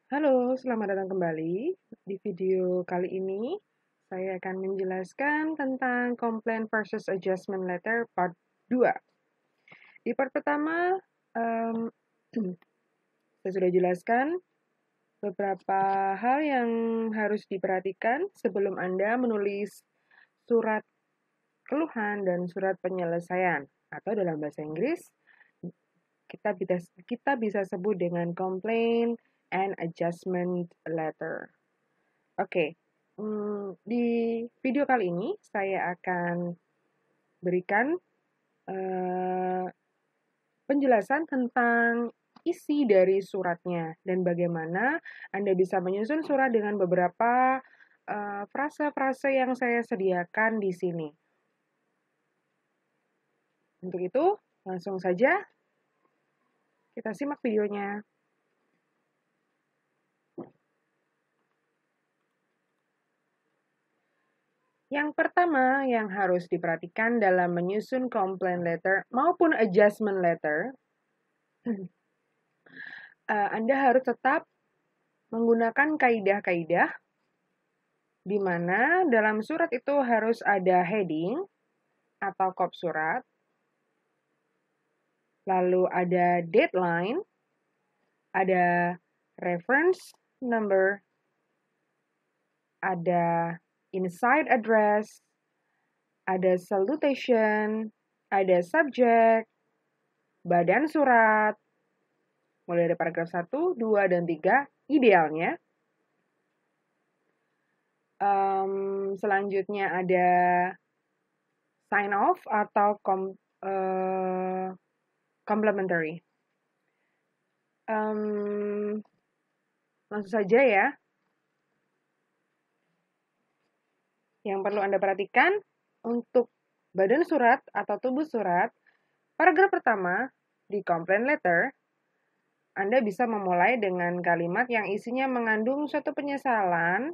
Halo, selamat datang kembali. Di video kali ini, saya akan menjelaskan tentang Complaint versus Adjustment Letter Part 2. Di part pertama, em, saya sudah jelaskan beberapa hal yang harus diperhatikan sebelum Anda menulis surat keluhan dan surat penyelesaian. Atau dalam bahasa Inggris, kita bisa sebut dengan Complaint and Adjustment Letter. Oke, di video kali ini saya akan berikan penjelasan tentang isi dari suratnya dan bagaimana Anda bisa menyusun surat dengan beberapa frase-frase yang saya sediakan di sini. Untuk itu, langsung saja kita simak videonya. Yang pertama yang harus diperhatikan dalam menyusun complaint letter maupun adjustment letter, Anda harus tetap menggunakan kaidah-kaidah di mana dalam surat itu harus ada heading atau kop surat, lalu ada deadline, ada reference number, ada inside address, ada salutation, ada subject, badan surat, mulai dari paragraf 1, 2, dan 3, idealnya. Selanjutnya ada sign off atau complementary. Langsung saja ya. Yang perlu Anda perhatikan untuk badan surat atau tubuh surat, paragraf pertama di complaint letter, Anda bisa memulai dengan kalimat yang isinya mengandung suatu penyesalan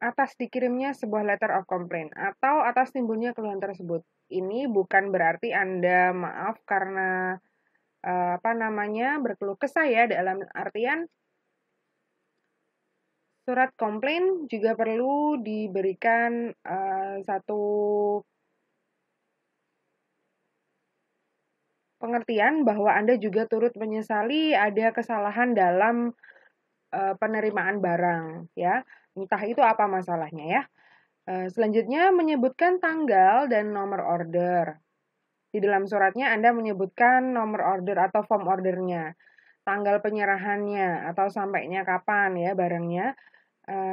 atas dikirimnya sebuah letter of complaint atau atas timbulnya keluhan tersebut. Ini bukan berarti Anda maaf karena berkeluh kesah ya, dalam artian surat komplain juga perlu diberikan satu pengertian bahwa Anda juga turut menyesali ada kesalahan dalam penerimaan barang ya. Entah itu apa masalahnya ya. Selanjutnya menyebutkan tanggal dan nomor order. Di dalam suratnya Anda menyebutkan nomor order atau form ordernya, tanggal penyerahannya atau sampainya kapan ya barangnya,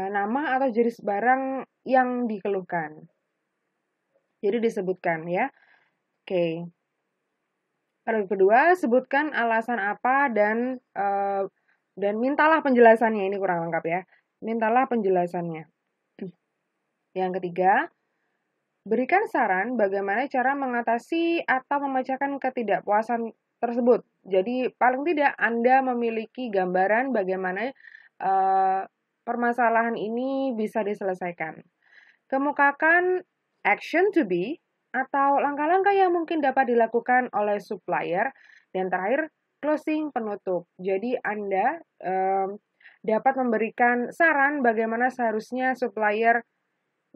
nama atau jenis barang yang dikeluhkan. Jadi disebutkan ya. Oke. Paragraf kedua, sebutkan alasan apa dan mintalah penjelasannya. Ini kurang lengkap ya. Mintalah penjelasannya. Yang ketiga, berikan saran bagaimana cara mengatasi atau memecahkan ketidakpuasan tersebut. Jadi paling tidak Anda memiliki gambaran bagaimana permasalahan ini bisa diselesaikan. Kemukakan action to be atau langkah-langkah yang mungkin dapat dilakukan oleh supplier. Dan terakhir, closing penutup. Jadi Anda dapat memberikan saran bagaimana seharusnya supplier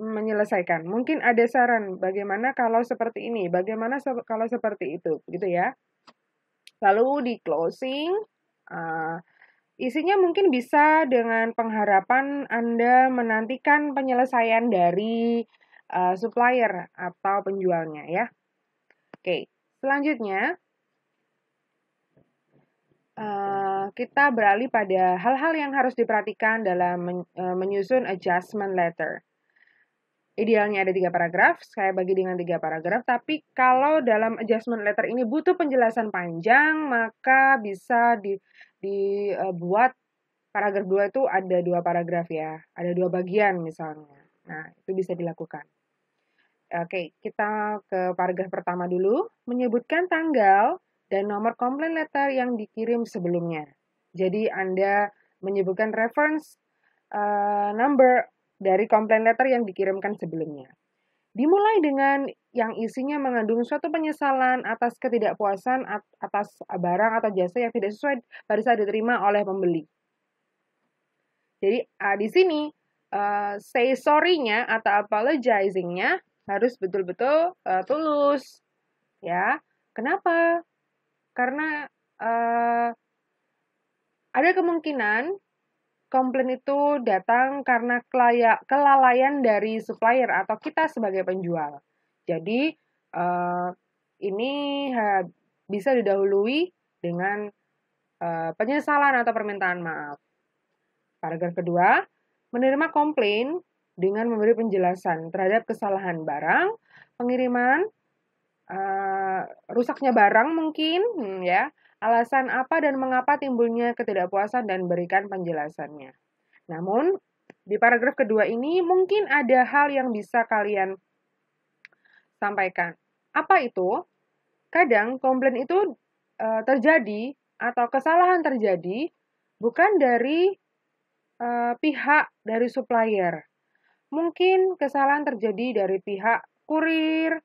menyelesaikan. Mungkin ada saran bagaimana kalau seperti ini, bagaimana kalau seperti itu, gitu ya. Lalu di closing, isinya mungkin bisa dengan pengharapan Anda menantikan penyelesaian dari supplier atau penjualnya ya. Oke, selanjutnya kita beralih pada hal-hal yang harus diperhatikan dalam menyusun adjustment letter. Idealnya ada 3 paragraf, saya bagi dengan 3 paragraf, tapi kalau dalam adjustment letter ini butuh penjelasan panjang, maka bisa dibuat paragraf 2 itu ada 2 paragraf ya, ada 2 bagian misalnya. Nah, itu bisa dilakukan. Oke, kita ke paragraf pertama dulu, menyebutkan tanggal dan nomor complaint letter yang dikirim sebelumnya. Jadi Anda menyebutkan reference number dari complaint letter yang dikirimkan sebelumnya. Dimulai dengan yang isinya mengandung suatu penyesalan atas ketidakpuasan atas barang atau jasa yang tidak sesuai pada saat diterima oleh pembeli. Jadi di sini say sorry-nya atau apologizing-nya harus betul-betul tulus, ya. Kenapa? Karena ada kemungkinan komplain itu datang karena kelalaian dari supplier atau kita sebagai penjual. Jadi ini bisa didahului dengan penyesalan atau permintaan maaf. Paragraf kedua, menerima komplain dengan memberi penjelasan terhadap kesalahan barang, pengiriman, rusaknya barang mungkin, ya, alasan apa dan mengapa timbulnya ketidakpuasan dan berikan penjelasannya. Namun, di paragraf kedua ini mungkin ada hal yang bisa kalian sampaikan. Apa itu? Kadang komplain itu terjadi atau kesalahan terjadi bukan dari pihak dari supplier. Mungkin kesalahan terjadi dari pihak kurir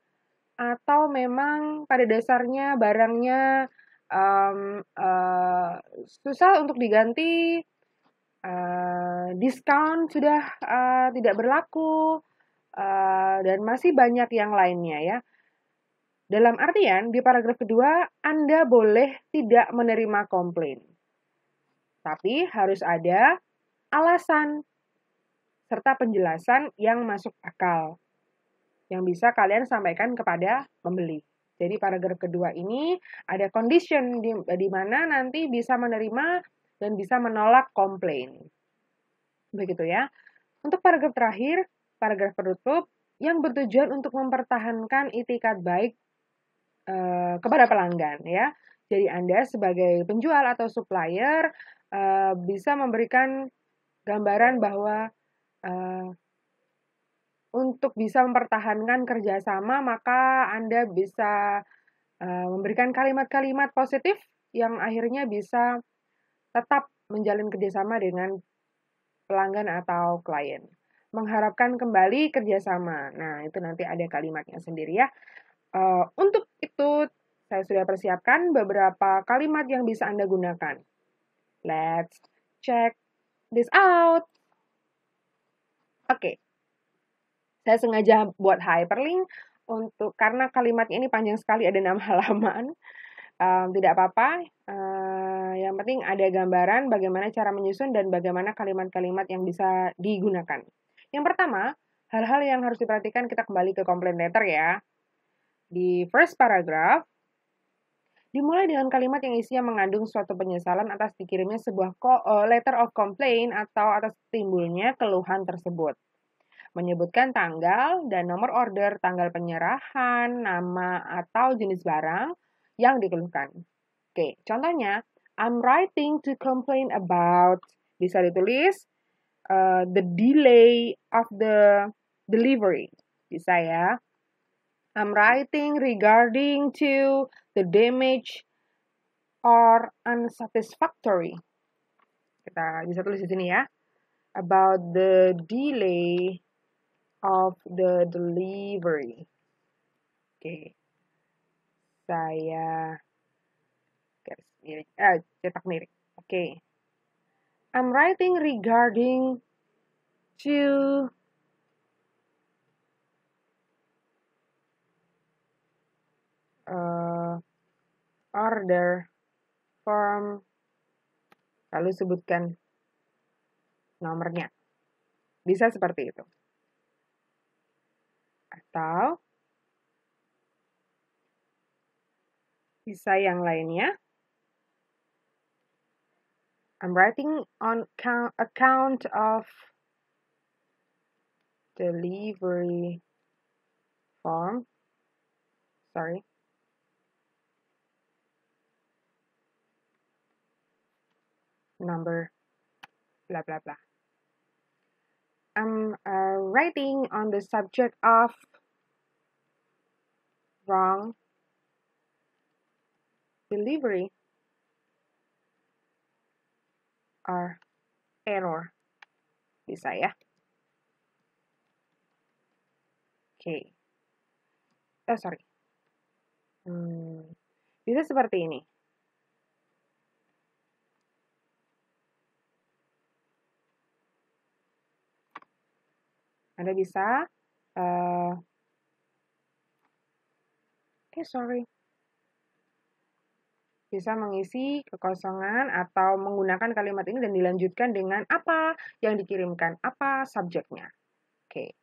atau memang pada dasarnya barangnya susah untuk diganti, diskon sudah tidak berlaku, dan masih banyak yang lainnya ya. Dalam artian, di paragraf kedua, Anda boleh tidak menerima komplain. Tapi harus ada alasan serta penjelasan yang masuk akal yang bisa kalian sampaikan kepada pembeli. Jadi paragraf kedua ini ada condition di mana nanti bisa menerima dan bisa menolak komplain. Begitu ya. Untuk paragraf terakhir, paragraf penutup yang bertujuan untuk mempertahankan itikat baik kepada pelanggan ya. Jadi Anda sebagai penjual atau supplier bisa memberikan gambaran bahwa untuk bisa mempertahankan kerjasama, maka Anda bisa memberikan kalimat-kalimat positif yang akhirnya bisa tetap menjalin kerjasama dengan pelanggan atau klien. Mengharapkan kembali kerjasama. Nah, itu nanti ada kalimatnya sendiri ya. Untuk itu, saya sudah persiapkan beberapa kalimat yang bisa Anda gunakan. Let's check this out. Oke. Saya sengaja buat hyperlink karena kalimatnya ini panjang sekali, ada 6 halaman. Tidak apa-apa. Yang penting ada gambaran bagaimana cara menyusun dan bagaimana kalimat-kalimat yang bisa digunakan. Yang pertama, hal-hal yang harus diperhatikan, kita kembali ke complaint letter ya. Di first paragraph, dimulai dengan kalimat yang isinya mengandung suatu penyesalan atas dikirimnya sebuah letter of complaint atau atas timbulnya keluhan tersebut. Menyebutkan tanggal dan nomor order, tanggal penyerahan, nama atau jenis barang yang dikeluhkan. Oke, contohnya, I'm writing to complain about, bisa ditulis the delay of the delivery. Bisa ya. I'm writing regarding to the damage or unsatisfactory. Kita bisa tulis di sini ya. About the delay of the delivery. Oke. Saya cetak miring. Oke. I'm writing regarding to order form, lalu sebutkan nomornya. Bisa seperti itu. Atau bisa yang lainnya. I'm writing on account of delivery form. Sorry. Number blah blah blah. I'm writing on the subject of wrong delivery or error. Bisa ya. Oke. Sorry. Bisa seperti ini. Anda bisa bisa mengisi kekosongan atau menggunakan kalimat ini dan dilanjutkan dengan apa yang dikirimkan, apa subjeknya. Oke.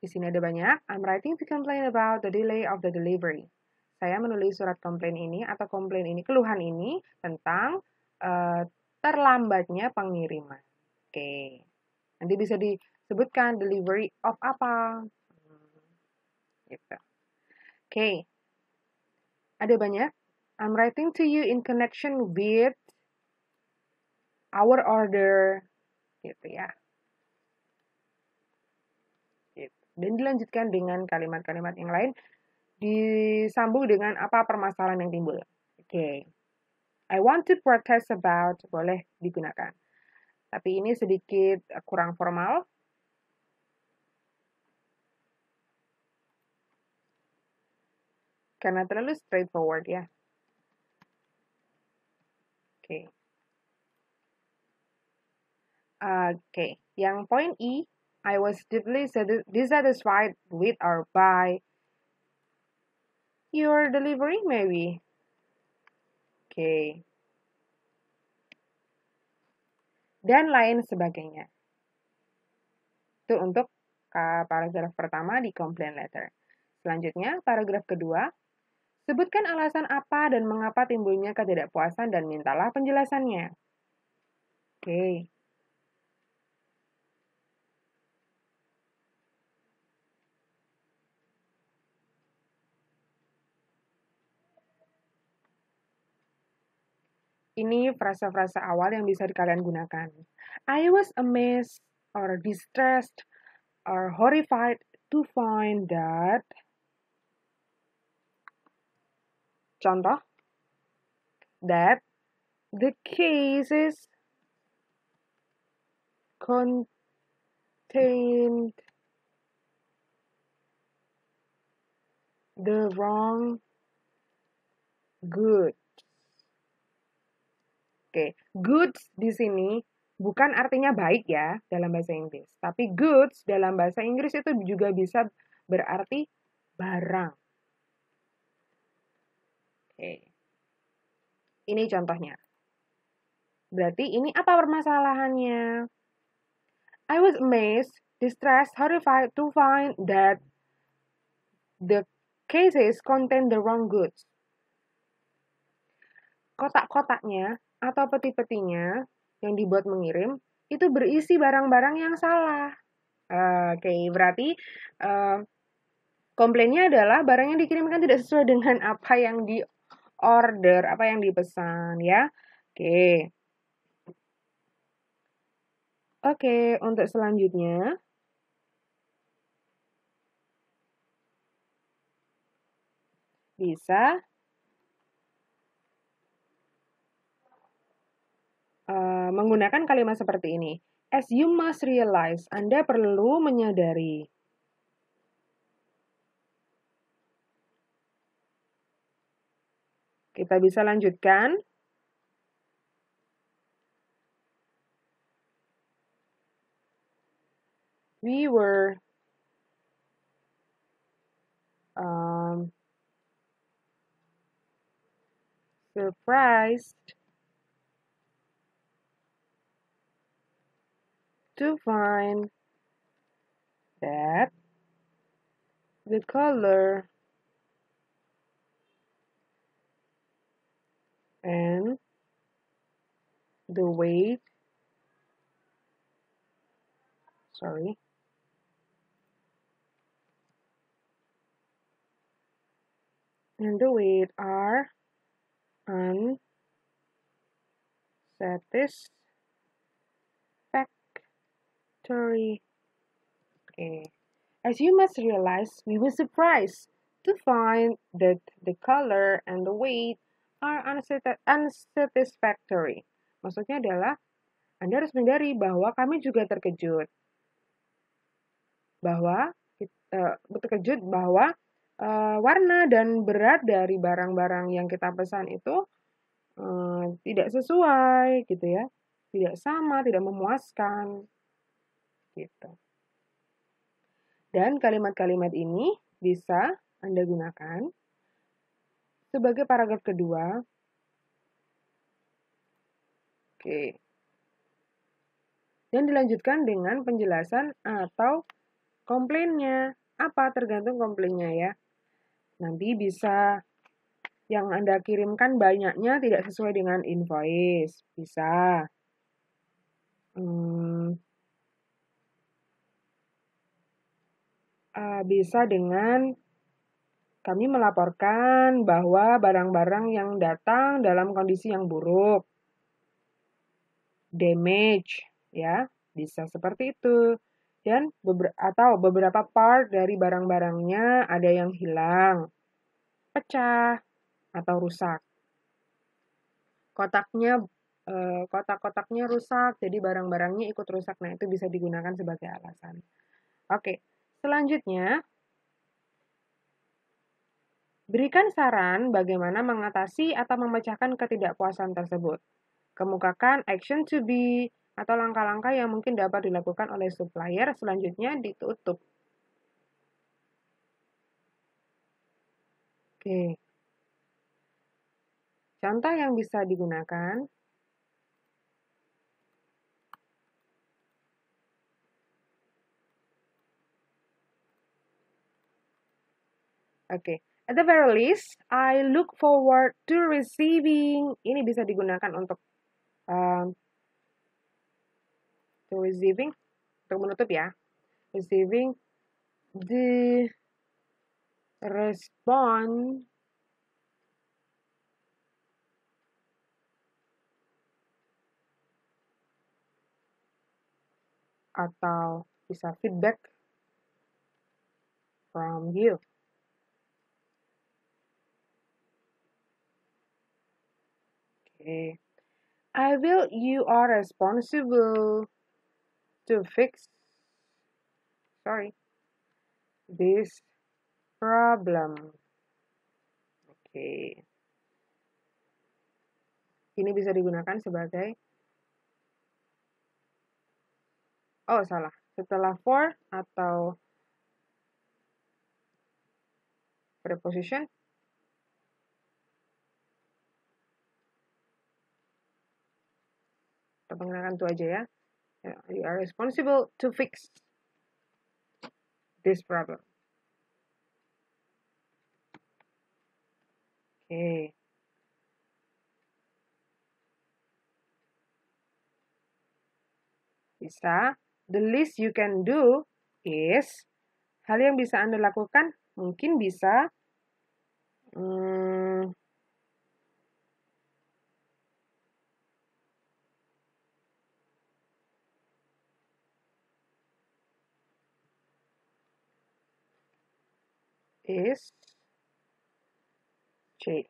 Di sini ada banyak. I'm writing to complain about the delay of the delivery. Saya menulis surat komplain ini atau komplain ini, keluhan ini tentang terlambatnya pengiriman. Oke. Nanti bisa disebutkan delivery of apa. Gitu. Oke. Ada banyak. I'm writing to you in connection with our order. Gitu ya. Gitu. Dan dilanjutkan dengan kalimat-kalimat yang lain. Disambung dengan apa permasalahan yang timbul. Oke. I want to protest about. Boleh digunakan. Tapi ini sedikit kurang formal. Karena terlalu straightforward ya. Oke. Oke. Yang poin E, I was deeply dissatisfied with or by your delivery maybe. Oke. Dan lain sebagainya. Itu untuk paragraf pertama di complaint letter. Selanjutnya, paragraf kedua. Sebutkan alasan apa dan mengapa timbulnya ketidakpuasan dan mintalah penjelasannya. Oke. Ini frasa-frasa awal yang bisa kalian gunakan. I was amazed or distressed or horrified to find that. Contoh. That the cases contained the wrong goods. Oke, goods di sini bukan artinya baik ya dalam bahasa Inggris. Tapi goods dalam bahasa Inggris itu juga bisa berarti barang. Oke. Ini contohnya. Berarti ini apa permasalahannya? I was amazed, distressed, horrified to find that the cases contain the wrong goods. Kotak-kotaknya atau peti-petinya yang dibuat mengirim itu berisi barang-barang yang salah. Oke, berarti komplainnya adalah barang yang dikirimkan tidak sesuai dengan apa yang di order, apa yang dipesan ya. Oke. Oke, untuk selanjutnya bisa menggunakan kalimat seperti ini. As you must realize, Anda perlu menyadari. Kita bisa lanjutkan. We were surprised to find that the color and the weight, and the weight are unsatisfactory. Okay. As you must realize, we were surprised to find that the color and the weight are unsatisfactory. Maksudnya adalah Anda harus menyadari bahwa kami juga terkejut bahwa warna dan berat dari barang-barang yang kita pesan itu tidak sesuai gitu ya. tidak sama, tidak memuaskan. Gitu. Dan kalimat-kalimat ini bisa Anda gunakan sebagai paragraf kedua. Oke. Dan dilanjutkan dengan penjelasan atau komplainnya. Apa? Tergantung komplainnya ya. Nanti bisa yang Anda kirimkan banyaknya tidak sesuai dengan invoice. Bisa. Bisa dengan kami melaporkan bahwa barang-barang yang datang dalam kondisi yang buruk. Damage, ya, bisa seperti itu. Dan atau beberapa part dari barang-barangnya ada yang hilang, pecah, atau rusak. Kotak-kotaknya rusak, jadi barang-barangnya ikut rusak. Nah, itu bisa digunakan sebagai alasan. Oke, selanjutnya, berikan saran bagaimana mengatasi atau memecahkan ketidakpuasan tersebut. Kemukakan action to be atau langkah-langkah yang mungkin dapat dilakukan oleh supplier, selanjutnya ditutup. Oke. Contoh yang bisa digunakan. Oke. At the very least, I look forward to receiving. Ini bisa digunakan untuk untuk menutup ya. Receiving the response atau bisa feedback from you. Okay. You are responsible to fix this problem. Oke. Ini bisa digunakan sebagai setelah for atau preposition kita menggunakan to aja ya. You are responsible to fix this problem. Oke. Bisa. The least you can do is, hal yang bisa Anda lakukan mungkin bisa is change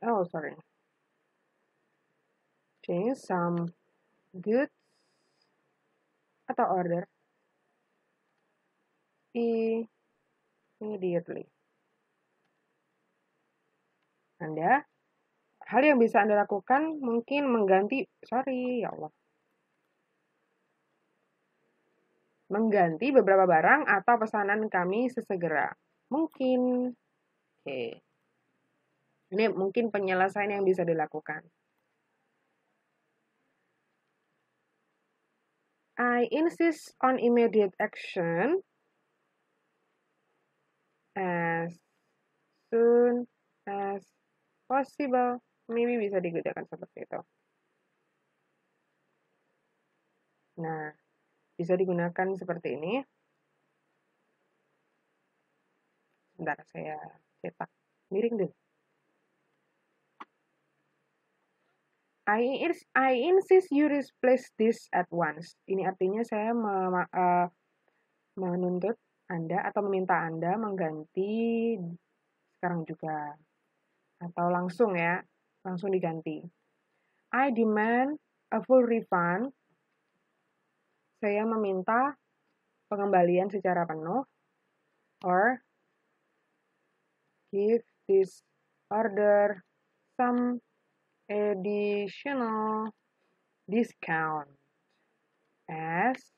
some goods atau order immediately. Hal yang bisa Anda lakukan mungkin mengganti beberapa barang atau pesanan kami sesegera mungkin. Oke. Ini mungkin penyelesaian yang bisa dilakukan. I insist on immediate action as soon as possible. Maybe bisa digunakan seperti itu. Nah, bisa digunakan seperti ini. Sebentar, saya cetak miring dulu. I insist you replace this at once. Ini artinya saya menuntut Anda atau meminta Anda mengganti sekarang juga. Atau langsung ya, langsung diganti. I demand a full refund. Saya meminta pengembalian secara penuh. Or give this order some additional discount. as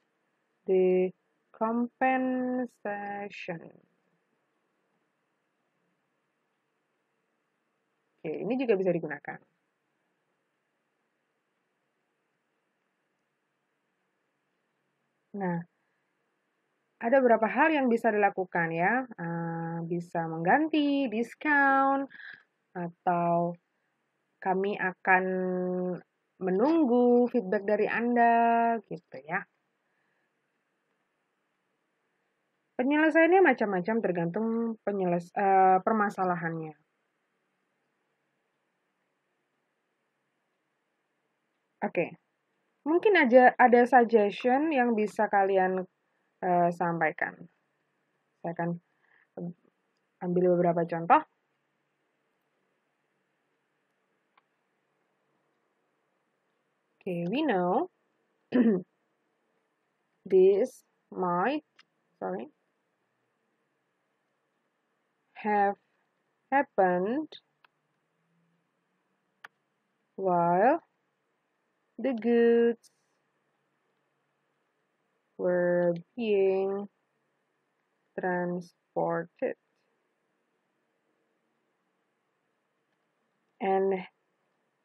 the compensation. Oke, ini juga bisa digunakan. Nah, ada beberapa hal yang bisa dilakukan ya. Bisa mengganti, diskon, atau kami akan menunggu feedback dari Anda, gitu ya. Penyelesaiannya macam-macam tergantung permasalahannya. Oke, mungkin aja ada suggestion yang bisa kalian sampaikan. Saya akan ambil beberapa contoh. Okay, we know this might, have happened while the goods were being transported. And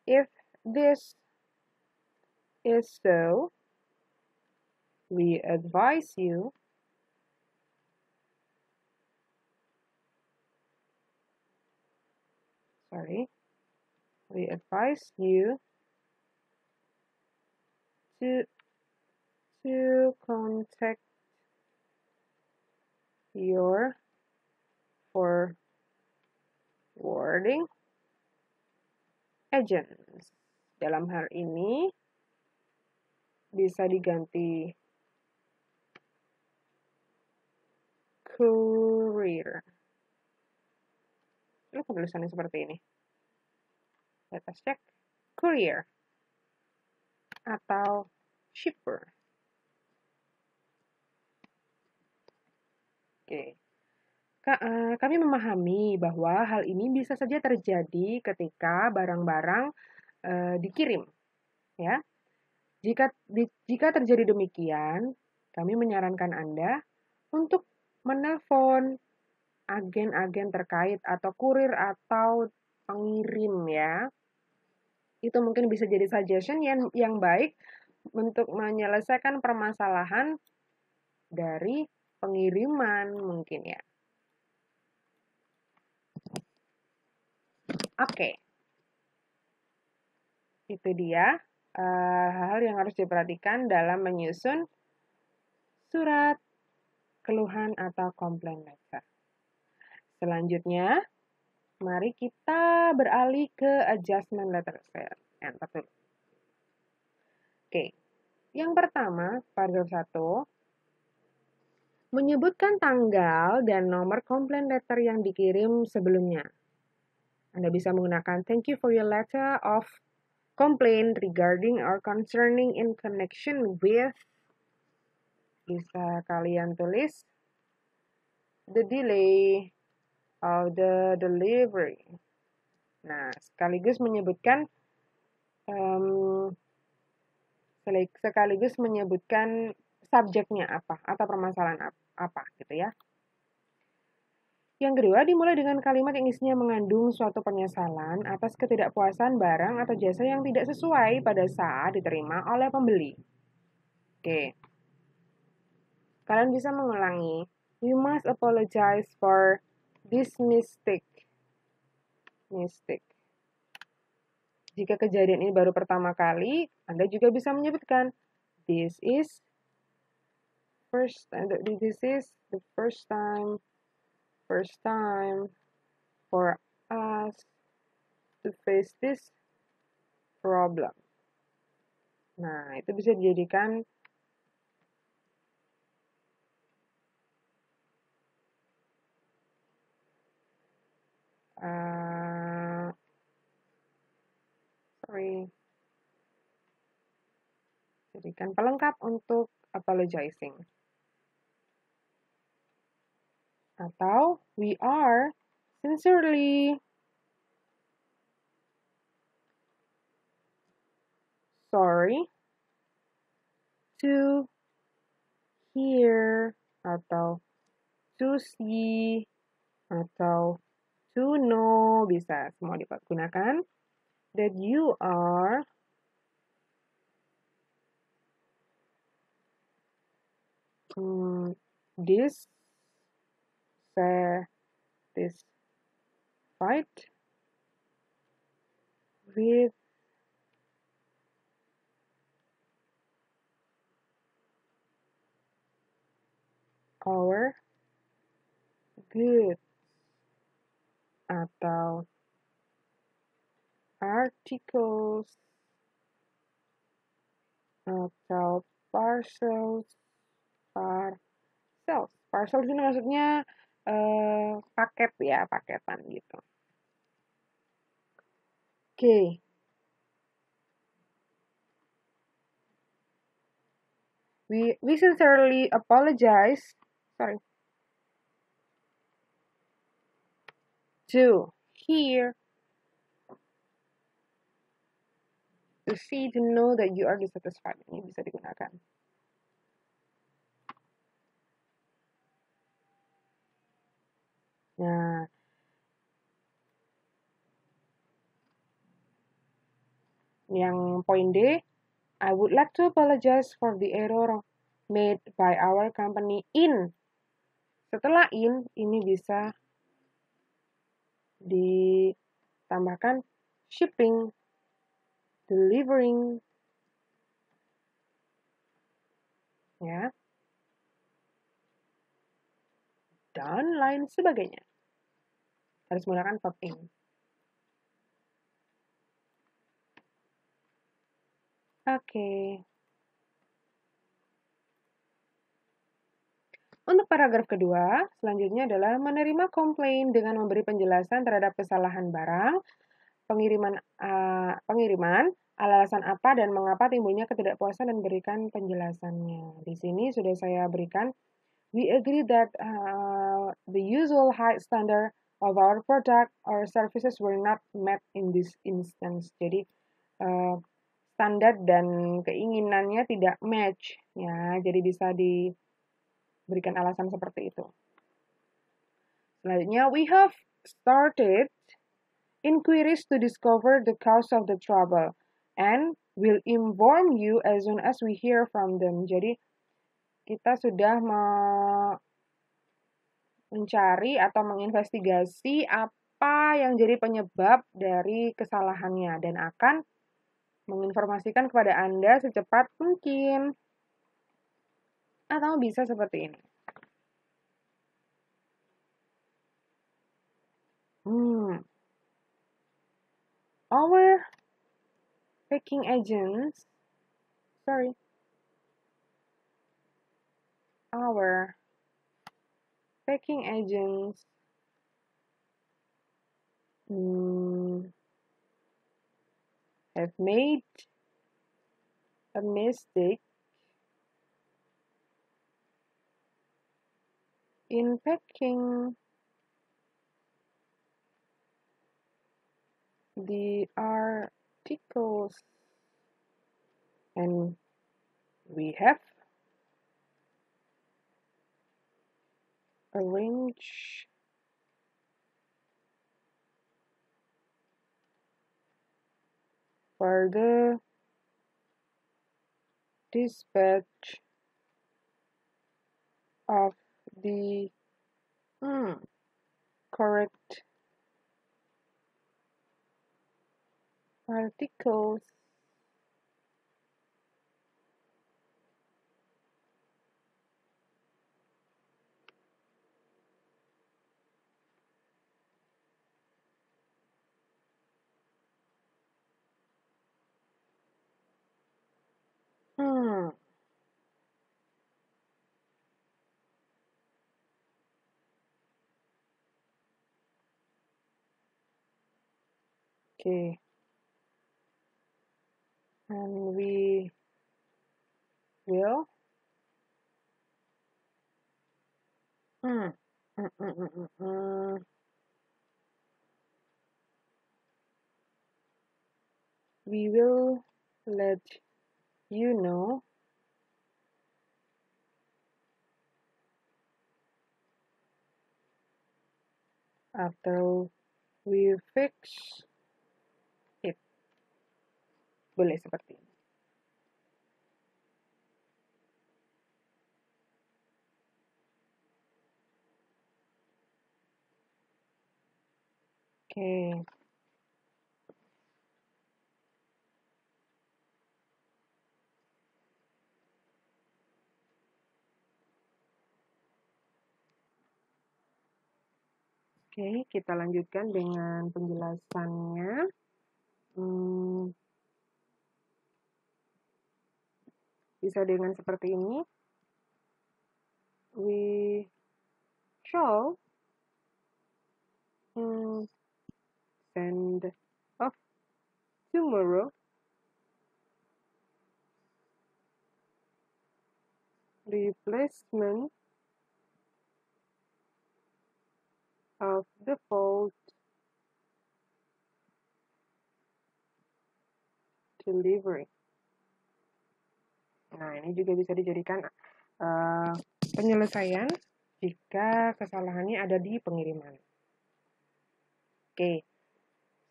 if this is so, we advise you to contact your forwarding agents. Dalam hal ini bisa diganti courier. Ini tulisannya seperti ini. Let us check. Courier atau shipper. Oke. Kami memahami bahwa hal ini bisa saja terjadi ketika barang-barang dikirim, ya. Jika terjadi demikian, kami menyarankan Anda untuk menelpon agen-agen terkait atau kurir atau pengirim ya. Itu mungkin bisa jadi suggestion yang baik untuk menyelesaikan permasalahan dari pengiriman mungkin ya. Oke. Itu dia hal-hal yang harus diperhatikan dalam menyusun surat keluhan atau komplain letter. Selanjutnya, mari kita beralih ke adjustment letter. Saya enter dulu. Oke, yang pertama, paragraf 1, menyebutkan tanggal dan nomor komplain letter yang dikirim sebelumnya. Anda bisa menggunakan thank you for your letter of complaint regarding or concerning in connection with. Bisa kalian tulis the delay of the delivery. Nah, sekaligus menyebutkan subjeknya apa atau permasalahan apa gitu ya. Yang kedua, dimulai dengan kalimat yang isinya mengandung suatu penyesalan atas ketidakpuasan barang atau jasa yang tidak sesuai pada saat diterima oleh pembeli. Oke. Kalian bisa mengulangi. We must apologize for this mistake. Jika kejadian ini baru pertama kali, Anda juga bisa menyebutkan this is the first time for us to face this problem. Nah, itu bisa dijadikan jadikan pelengkap untuk apologizing. Atau we are sincerely sorry to hear, atau to see, atau to know, bisa semua digunakan. That you are dissatisfied with our goods, atau articles, atau parcels. Parcels ini maksudnya paket ya, paketan gitu. Oke. We sincerely apologize. Sorry. To hear, to see, to know that you are dissatisfied. Ini bisa digunakan. Nah, yang poin D, I would like to apologize for the error made by our company in. Setelah in, ini bisa ditambahkan shipping, delivering, ya, dan lain sebagainya. Harus menggunakan verb in. Oke. Untuk paragraf kedua, selanjutnya adalah menerima komplain dengan memberi penjelasan terhadap kesalahan barang, pengiriman, alasan apa dan mengapa timbulnya ketidakpuasan dan berikan penjelasannya. Di sini sudah saya berikan, we agree that the usual high standard of our product or services were not met in this instance. Jadi, standar dan keinginannya tidak match, ya. Jadi bisa diberikan alasan seperti itu. Selanjutnya, we have started inquiries to discover the cause of the trouble and will inform you as soon as we hear from them. Jadi, kita sudah mencari atau menginvestigasi apa yang jadi penyebab dari kesalahannya dan akan menginformasikan kepada Anda secepat mungkin. Atau bisa seperti ini. Our packing agents, have made a mistake in packing the articles, and we have arranged for the dispatch of the correct articles okay, and we will we will let you know after we fix it. Boleh seperti ini. Oke. Oke, kita lanjutkan dengan penjelasannya. Bisa dengan seperti ini. We shall send off tomorrow replacement of default delivery. Nah, ini juga bisa dijadikan penyelesaian jika kesalahannya ada di pengiriman. Oke.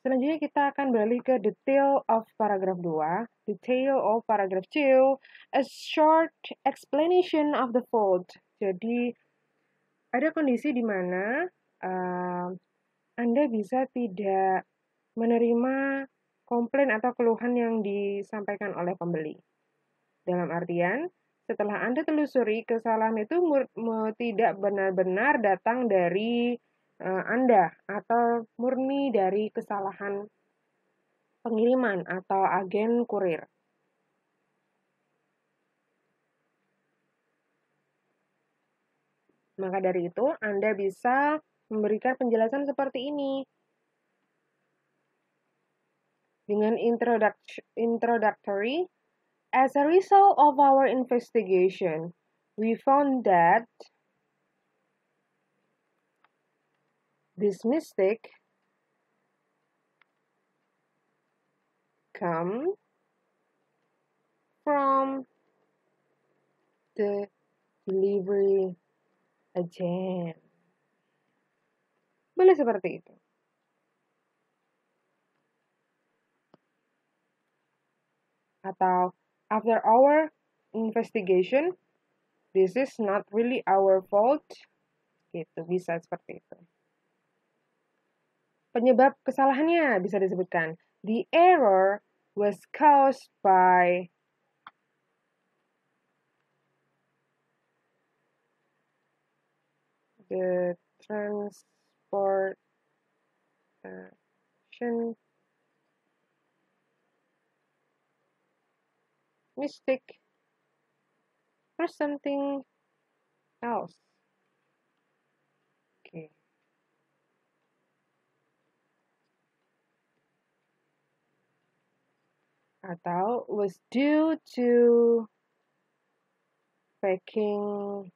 Selanjutnya kita akan beralih ke detail of paragraph 2. Detail of paragraph 2, a short explanation of the fault. Jadi, ada kondisi di mana Anda bisa tidak menerima komplain atau keluhan yang disampaikan oleh pembeli. Dalam artian, setelah Anda telusuri, kesalahan itu tidak benar-benar datang dari Anda atau murni dari kesalahan pengiriman atau agen kurir. Maka dari itu, Anda bisa memberikan penjelasan seperti ini. Dengan introductory, as a result of our investigation, we found that this mistake comes from the delivery agent. Boleh seperti itu. Atau, after our investigation, this is not really our fault. Gitu, bisa seperti itu. Penyebab kesalahannya bisa disebutkan. The error was caused by the transportation mistake or something else. Okay. Atau was due to packing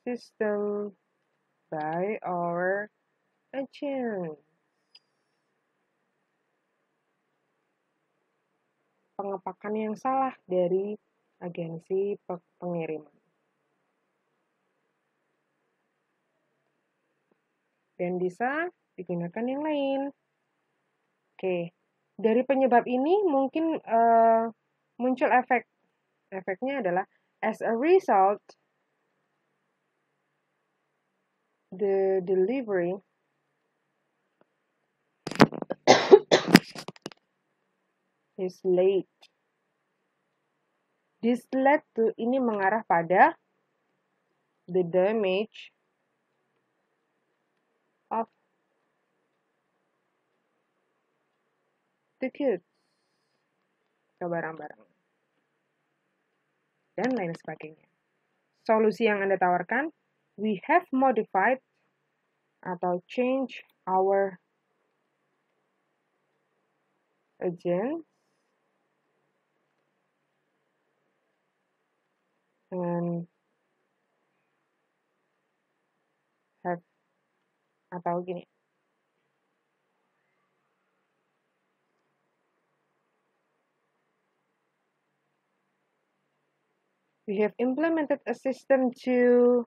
system by our agent. Pengepakan yang salah dari agensi pengiriman. Dan bisa digunakan yang lain. Oke, dari penyebab ini mungkin muncul efek. Efeknya adalah as a result, the delivery is late. This led to, ini mengarah pada the damage of the goods, ke barang-barang, dan lain sebagainya. Solusi yang Anda tawarkan, we have modified atau change our agent and have, atau gini, we have implemented a system to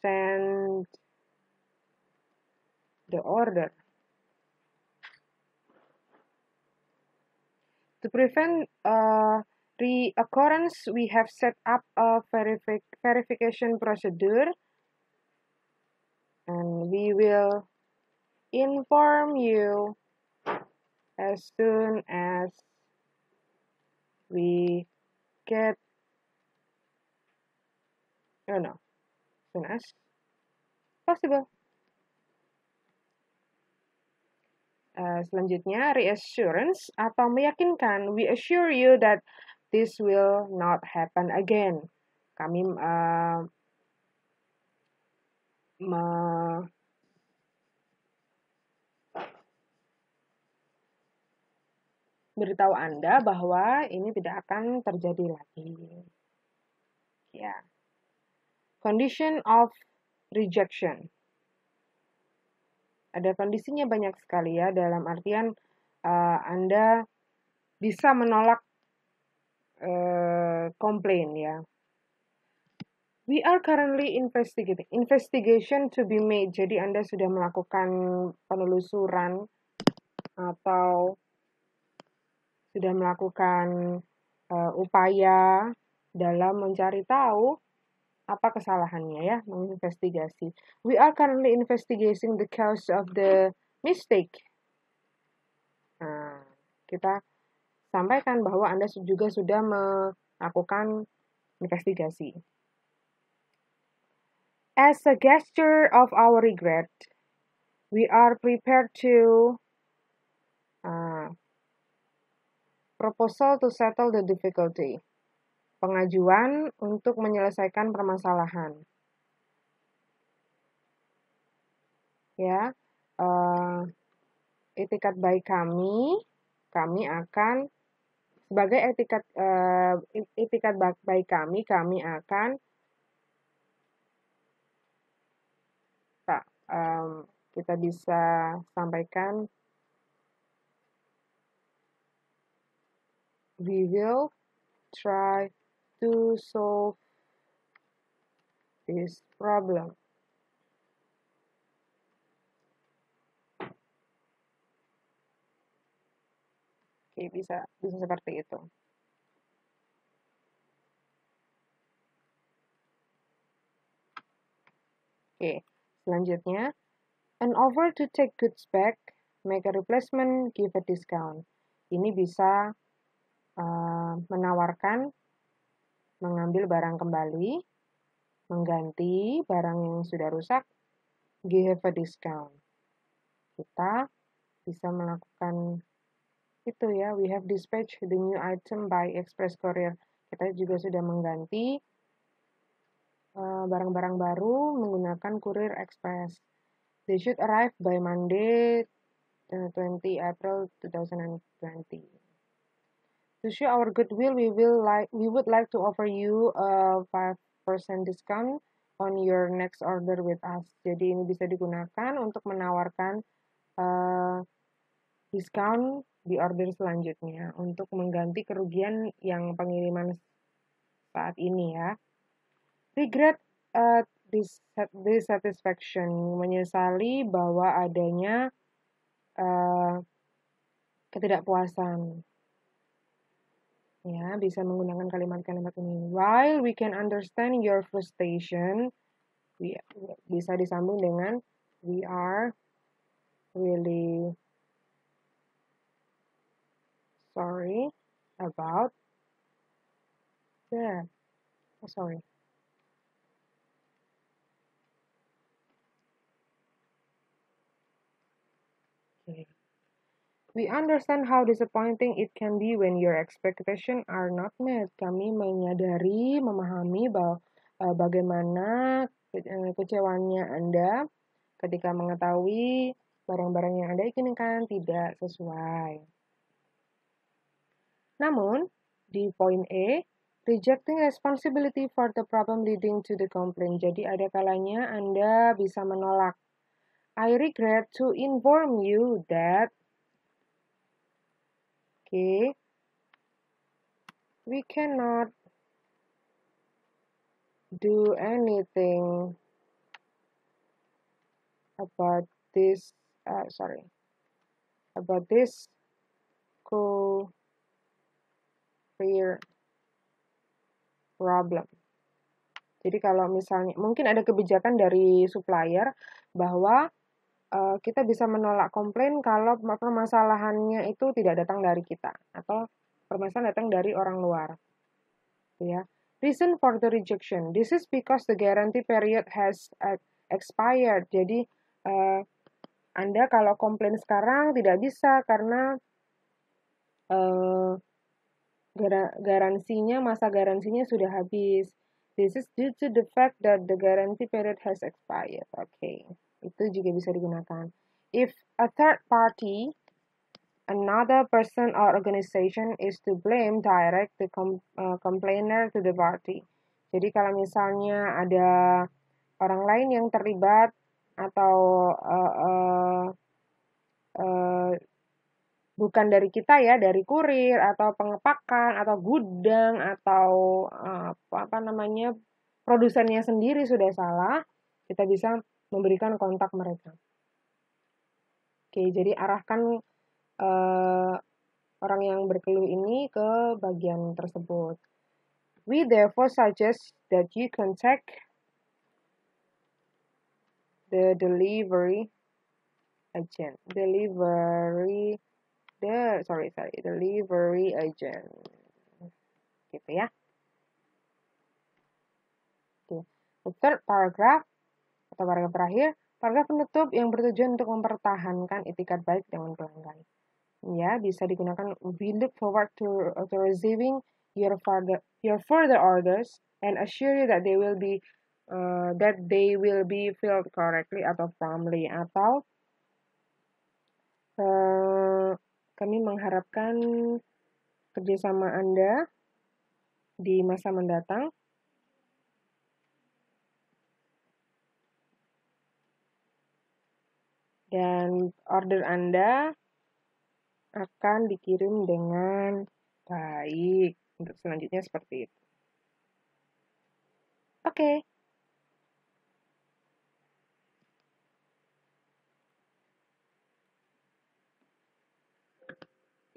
send the order. To prevent reoccurrence, we have set up a verification procedure, and we will inform you as soon as we get, soon as possible. Selanjutnya, reassurance atau meyakinkan. We assure you that this will not happen again. Kami beritahu Anda bahwa ini tidak akan terjadi lagi. Ya. Condition of rejection. Ada kondisinya banyak sekali ya, dalam artian Anda bisa menolak komplain ya. We are currently investigating. Investigation to be made. Jadi Anda sudah melakukan penelusuran atau sudah melakukan upaya dalam mencari tahu apa kesalahannya ya, menginvestigasi. We are currently investigating the cause of the mistake. Nah, kita sampaikan bahwa Anda juga sudah melakukan investigasi. As a gesture of our regret, we are prepared to proposal to settle the difficulty. Pengajuan untuk menyelesaikan permasalahan. Ya, etikat baik kami akan sebagai etikat baik kami akan kita bisa sampaikan, we will try to solve this problem. Oke, bisa seperti itu. Oke, selanjutnya, an offer to take goods back, make a replacement, give a discount. Ini bisa menawarkan mengambil barang kembali, mengganti barang yang sudah rusak, give a discount. Kita bisa melakukan itu ya, we have dispatched the new item by express courier. Kita juga sudah mengganti barang-barang baru menggunakan kurir express. They should arrive by Monday, 20 April 2020. To show our goodwill, we would like to offer you a 5% discount on your next order with us. Jadi ini bisa digunakan untuk menawarkan diskon di order selanjutnya untuk mengganti kerugian yang pengiriman saat ini ya. Regret dissatisfaction, menyesali bahwa adanya ketidakpuasan. Ya, bisa menggunakan kalimat-kalimat ini. While we can understand your frustration, bisa disambung dengan we are really sorry about that. Sorry. Okay. We understand how disappointing it can be when your expectations are not met. Kami menyadari, memahami bahwa bagaimana kecewanya Anda ketika mengetahui barang-barang yang Anda inginkan tidak sesuai. Namun, di poin E, rejecting responsibility for the problem leading to the complaint. Jadi ada kalanya Anda bisa menolak. I regret to inform you that we cannot do anything about this courier problem. Jadi kalau misalnya mungkin ada kebijakan dari supplier bahwa kita bisa menolak komplain kalau permasalahannya itu tidak datang dari kita atau permasalahan datang dari orang luar. Ya. Reason for the rejection. This is because the guarantee period has expired. Jadi Anda kalau komplain sekarang tidak bisa karena masa garansinya sudah habis. This is due to the fact that the guarantee period has expired. Oke, itu juga bisa digunakan. If a third party, another person or organization is to blame, direct the complainer to the party. Jadi kalau misalnya ada orang lain yang terlibat atau bukan dari kita ya, dari kurir atau pengepakan atau gudang atau produsennya sendiri sudah salah, kita bisa memberikan kontak mereka. Oke, jadi arahkan orang yang berkeluh ini ke bagian tersebut. We therefore suggest that you contact the delivery agent. Delivery agent. Gitu ya. The third paragraph atau paragraf terakhir, paragraf penutup yang bertujuan untuk mempertahankan itikat baik dengan pelanggan. Ya, bisa digunakan. We look forward to receiving your further orders and assure you that they will be filled correctly atau promptly, atau kami mengharapkan kerjasama Anda di masa mendatang. Dan order Anda akan dikirim dengan baik. Untuk selanjutnya seperti itu. Oke.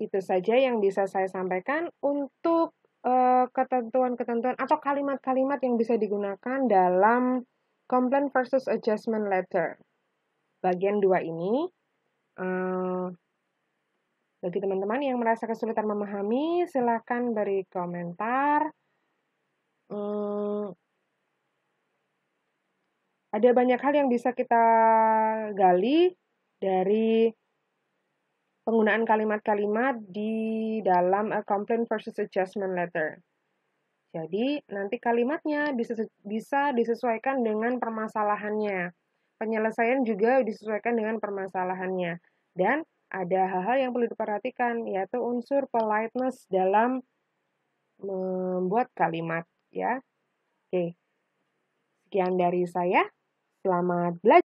Itu saja yang bisa saya sampaikan untuk ketentuan-ketentuan atau kalimat-kalimat yang bisa digunakan dalam Complaint versus Adjustment Letter. Bagian 2 ini, bagi teman-teman yang merasa kesulitan memahami, silakan beri komentar. Ada banyak hal yang bisa kita gali dari penggunaan kalimat-kalimat di dalam a Complaint versus Adjustment Letter. Jadi, nanti kalimatnya bisa disesuaikan dengan permasalahannya. Penyelesaian juga disesuaikan dengan permasalahannya. Dan ada hal-hal yang perlu diperhatikan, yaitu unsur politeness dalam membuat kalimat. Ya, oke. Sekian dari saya. Selamat belajar.